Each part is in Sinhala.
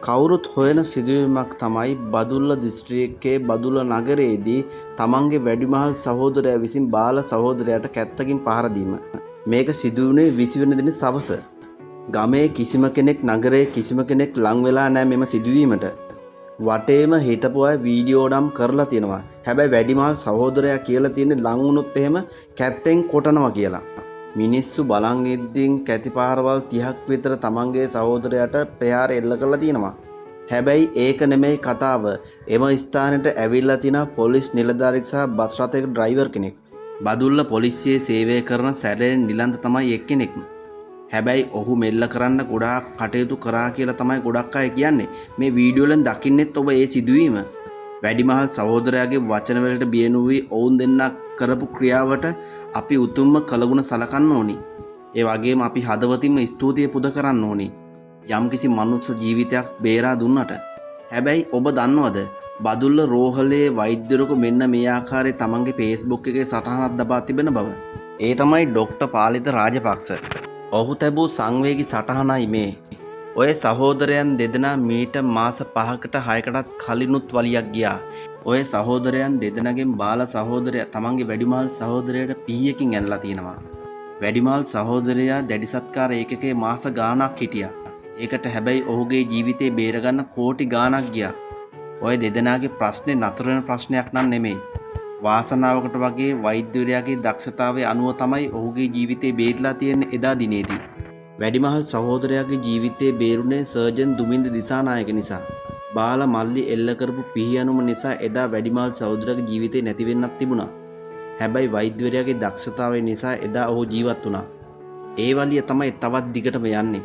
කවුරුත් හොයන සිදුවීමක් තමයි බදුල්ල දිස්ත්‍රික්කයේ බදුල්ල නගරයේදී තමන්ගේ වැඩිමහල් සහෝදරයා විසින් බාල සහෝදරයාට කැත්තකින් පහර දීම. මේක සිදු වුණේ 20 වෙනි දින සවස. ගමේ කිසිම කෙනෙක් නගරයේ කිසිම කෙනෙක් ලං වෙලා නැහැ මෙම සිදුවීමට. වටේම හිටපු අය වීඩියෝ නම් කරලා තියෙනවා. හැබැයි වැඩිමහල් සහෝදරයා කියලා තියෙන්නේ ලං වුණොත් එහෙම කැත්තෙන් කොටනවා කියලා. මිනිස්සු බලන් ඉද්දින් කැති පාරවල් 30ක් විතර තමන්ගේ සහෝදරයාට ප්‍රහාර එල්ල කරලා තියෙනවා. හැබැයි ඒක නෙමෙයි කතාව. එම ස්ථානෙට ඇවිල්ලා තියෙන පොලිස් නිලධාරියෙක් සහ බස් රථයක ඩ්‍රයිවර් කෙනෙක්. බදුල්ල පොලිසියේ සේවය කරන සැරේ නිලන්ත තමයි එක්කෙනෙක්. හැබැයි ඔහු මෙල්ල කරන්න ගොඩාක් කටයුතු කරා කියලා තමයි ගොඩක් අය කියන්නේ. මේ වීඩියෝ වලින් දකින්නෙත් ඔබ ඒ සිදුවීම. වැඩිමහල් සහෝදරයාගේ වචන වලට බියනු වී ඔවුන් දෙන්නා කරපු ක්‍රියාවට අපි උතුම්ම කළගුණ සලකන්න ඕනි. ඒ වගේම අපි හදවතින්ම ස්තුතිය පුද කරන්න ඕනි. යම්කිසි මනුස්ස ජීවිතයක් බේරා දුන්නට. හැබැයි ඔබ දන්නවද බදුල්ල රෝහලේ වෛද්‍යවරයෙකු මෙන්න මේ ආකාරයේ තමන්ගේ Facebook එකේ සටහනක් දබා තිබෙන බව. ඒ තමයි ඩොක්ටර් පාලිත රාජපක්ෂ. ඔහු තැබූ සංවේගී සටහනයි මේ. ඔය සහෝදරයන් දෙදෙනා මීට මාස 5කට 6කටත් කලිනුත් වලියක් ගියා. ඔය සහෝදරයන් දෙදෙනාගෙන් බාල සහෝදරයා තමන්ගේ වැඩිමහල් සහෝදරයාට පීයකින් ඇනලා තිනවා. වැඩිමහල් සහෝදරයා දැඩි සත්කාර ඒකකේ මාස ගාණක් හිටියා. ඒකට හැබැයි ඔහුගේ ජීවිතේ බේරගන්න කෝටි ගාණක් ගියා. ඔය දෙදෙනාගේ ප්‍රශ්නේ නතර වෙන ප්‍රශ්නයක් නන් නෙමෙයි. වාසනාවකට වගේ වෛද්‍යවරයාගේ දක්ෂතාවය අනුව තමයි ඔහුගේ ජීවිතේ බේරිලා තියෙන්නේ එදා දිනේදී. වැඩිමහල් සහෝදරයාගේ ජීවිතේ බේරුනේ සර්ජන් දුමින්ද දිසානායක නිසා. බාල මල්ලි එල්ල කරපු පිහියනුම නිසා එදා වැඩිමහල් සහෝදරයාගේ ජීවිතේ නැති වෙන්නත් තිබුණා. හැබැයි වෛද්‍යවරයාගේ දක්ෂතාවය නිසා එදා ඔහු ජීවත් වුණා. ඒ වලිය තමයි තවත් දිගටම යන්නේ.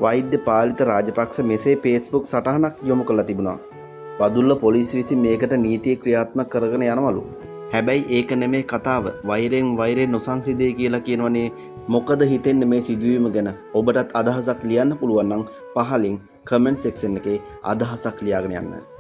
වෛද්‍ය පාලිත රාජපක්ෂ මෙසේ Facebook සටහනක් යොමු කළා තිබුණා. බදුල්ල පොලිසිය විසින් මේකට නීතිය ක්‍රියාත්මක කරගෙන යනවලු. හැබැයි ඒක නෙමේ කතාව. වෛරයෙන් නොසන්සිදේ කියලා කියනවනේ. මොකද හිතෙන්නේ මේ සිදුවීම ගැන? ඔබටත් අදහසක් ලියන්න පුළුවන් නම් පහලින් කමෙන්ට් සෙක්ෂන් එකේ අදහසක් ලියාගෙන යන්න.